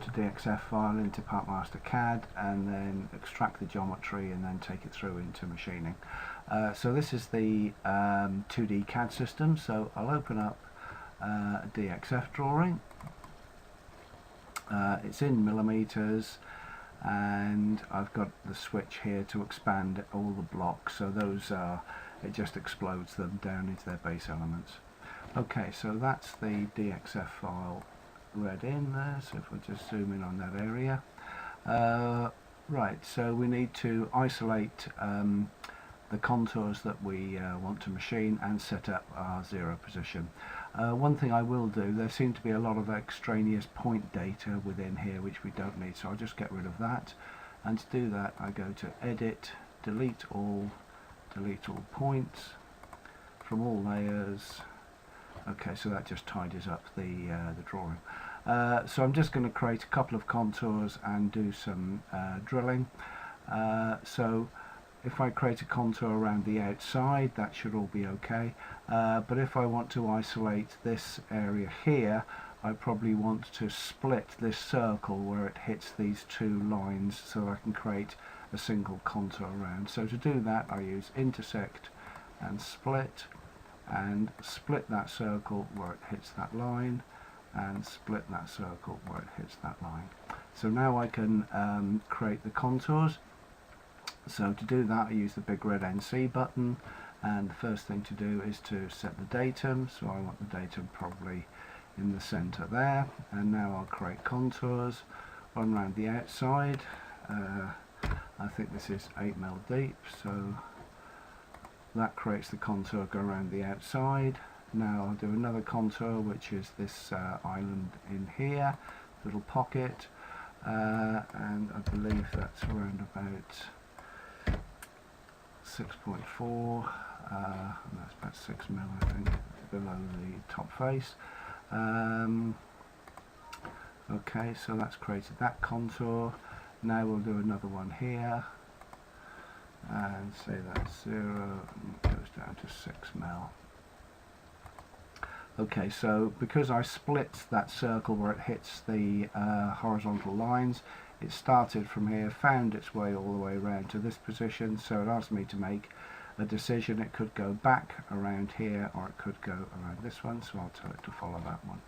a DXF file into PartMaster CAD and then extract the geometry and then take it through into machining. So this is the 2D CAD system, so I'll open up a DXF drawing. It's in millimeters, and I've got the switch here to expand all the blocks, so those are, it just explodes them down into their base elements. Okay, so that's the DXF file read in there, so if we just zoom in on that area. Right, so we need to isolate the contours that we want to machine and set up our zero position. One thing I will do, there seem to be a lot of extraneous point data within here which we don't need, so I'll just get rid of that. And to do that I go to Edit, delete all points from all layers. Okay, so that just tidies up the drawing. So I'm just going to create a couple of contours and do some drilling. So if I create a contour around the outside, that should all be okay. But if I want to isolate this area here, I probably want to split this circle where it hits these two lines so I can create a single contour around. So to do that I use intersect and split that circle where it hits that line, and split that circle where it hits that line. So now I can create the contours. So to do that I use the big red NC button, and the first thing to do is to set the datum. So I want the datum probably in the center there, and now I'll create contours. One around the outside, I think this is 8mm deep, so that creates the contour go around the outside. Now I'll do another contour, which is this island in here, little pocket, and I believe that's around about 6.4, that's about 6mm I think, below the top face. Okay, so that's created that contour. Now we'll do another one here, and say that's 0 and it goes down to 6mm. Okay, so because I split that circle where it hits the horizontal lines, it started from here, found its way all the way around to this position, so it asked me to make a decision. It could go back around here or it could go around this one, so I'll tell it to follow that one.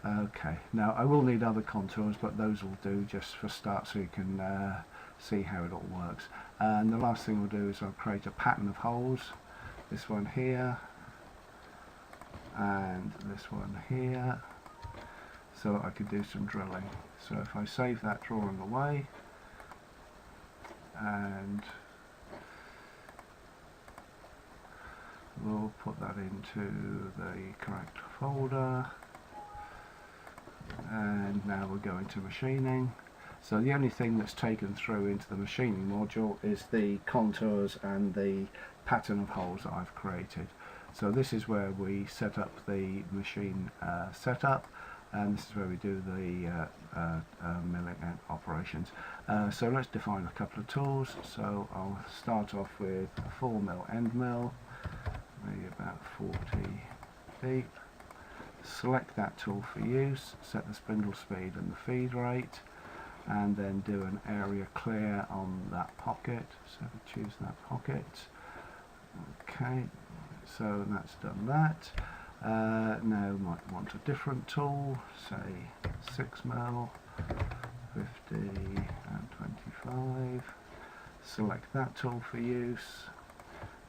Okay, now I will need other contours, but those will do just for start so you can see how it all works. And the last thing we'll do is I'll create a pattern of holes, this one here and this one here, so I could do some drilling. So if I save that drawing away and we'll put that into the correct folder, and now we're going to machining. So the only thing that's taken through into the machining module is the contours and the pattern of holes that I've created. So this is where we set up the machine setup, and this is where we do the milling operations. So let's define a couple of tools. So I'll start off with a 4mm end mill, maybe about 40 deep. Select that tool for use, set the spindle speed and the feed rate, and then do an area clear on that pocket. So choose that pocket. Okay, so that's done that. Now might want a different tool, say 6mm, 50 and 25. Select that tool for use,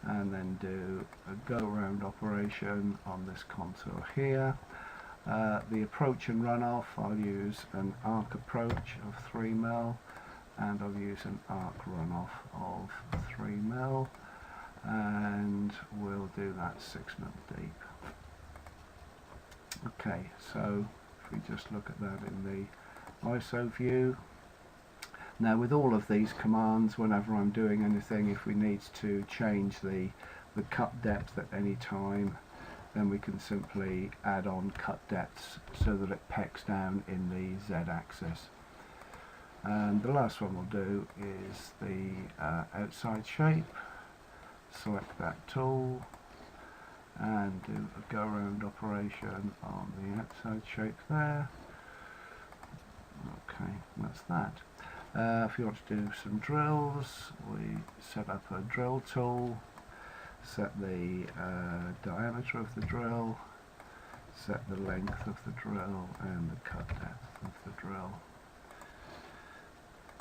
and then do a go around operation on this contour here. The approach and runoff, I'll use an arc approach of 3mm, and I'll use an arc runoff of 3mm, and we'll do that 6mm deep. Okay, so if we just look at that in the ISO view. Now with all of these commands, whenever I'm doing anything, if we need to change the cut depth at any time, then we can simply add on cut depths so that it pegs down in the Z-axis. And the last one we'll do is the outside shape. Select that tool and do a go around operation on the outside shape there. that's that. If you want to do some drills, we set up a drill tool, set the diameter of the drill, set the length of the drill and the cut depth of the drill.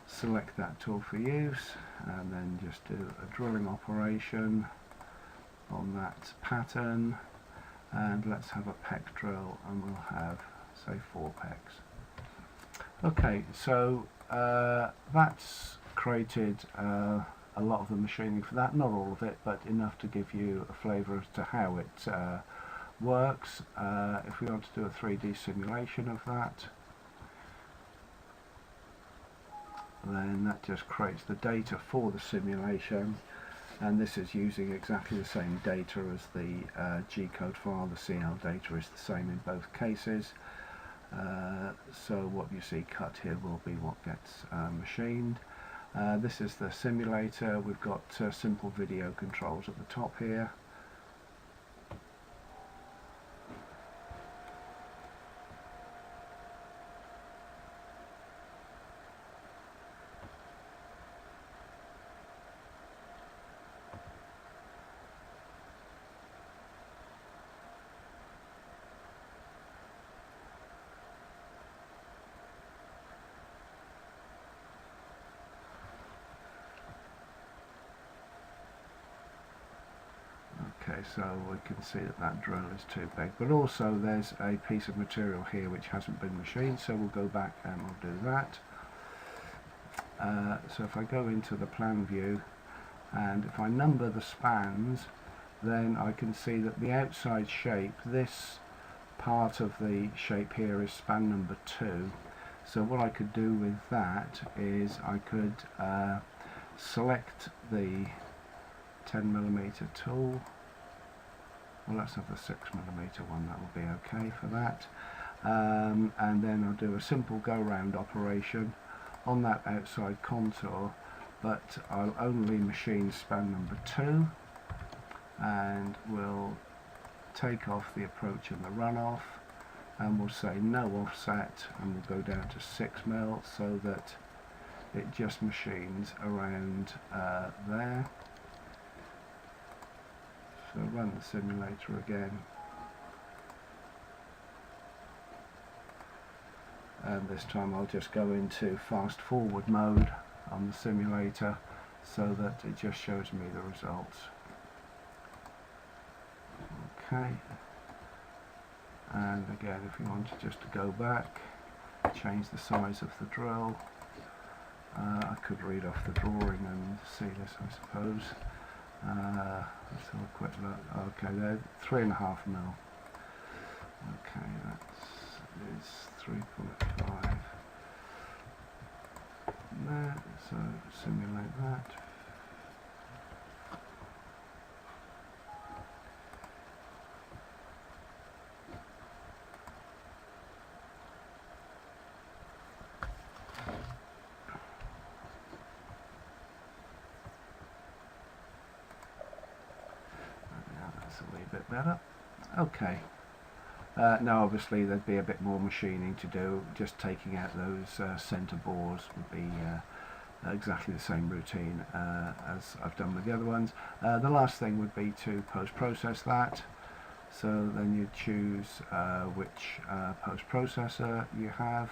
Select that tool for use and then just do a drilling operation on that pattern, and let's have a peck drill and we'll have, say, 4 pecks. Okay, so that's created a lot of the machining for that, not all of it, but enough to give you a flavour as to how it works. If we want to do a 3D simulation of that, then that just creates the data for the simulation, and this is using exactly the same data as the G-code file. The CL data is the same in both cases, so what you see cut here will be what gets machined. This is the simulator. We've got simple video controls at the top here. Okay, so we can see that that drill is too big, but also there's a piece of material here which hasn't been machined, so we'll go back and we'll do that. So if I go into the plan view and if I number the spans, then I can see that the outside shape, this part of the shape here, is span number 2. So what I could do with that is I could select the 10mm tool. Well, let's have the 6mm one, that will be okay for that. And then I'll do a simple go round operation on that outside contour, but I'll only machine span number 2, and we'll take off the approach and the runoff, and we'll say no offset, and we'll go down to 6mm so that it just machines around there. So run the simulator again, and this time I'll just go into fast forward mode on the simulator so that it just shows me the results. Okay, and again, if you wanted just to go back, change the size of the drill, I could read off the drawing and see this, I suppose. Let's have a quick look. Okay, they're 3.5mm. Okay, that is 3.5 there, so simulate that. A wee bit better. Okay. Now obviously there'd be a bit more machining to do. Just taking out those centre bores would be exactly the same routine as I've done with the other ones. The last thing would be to post-process that. So then you choose which post-processor you have.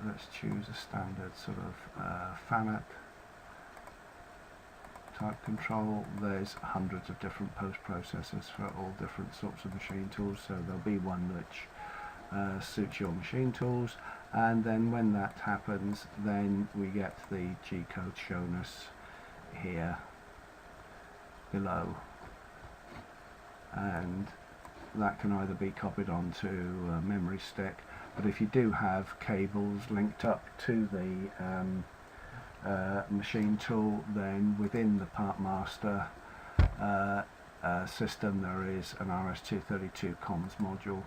Let's choose a standard sort of FANUC type control. There's hundreds of different post-processors for all different sorts of machine tools, so there'll be one which suits your machine tools, and then when that happens, then we get the G-code shown us here below, and that can either be copied onto a memory stick, but if you do have cables linked up to the machine tool, then within the PartMaster system there is an RS-232 comms module,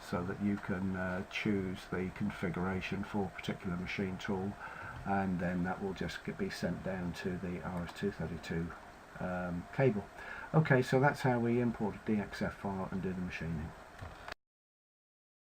so that you can choose the configuration for a particular machine tool, and then that will just be sent down to the RS-232 cable. Okay, so that's how we import a DXF file and do the machining.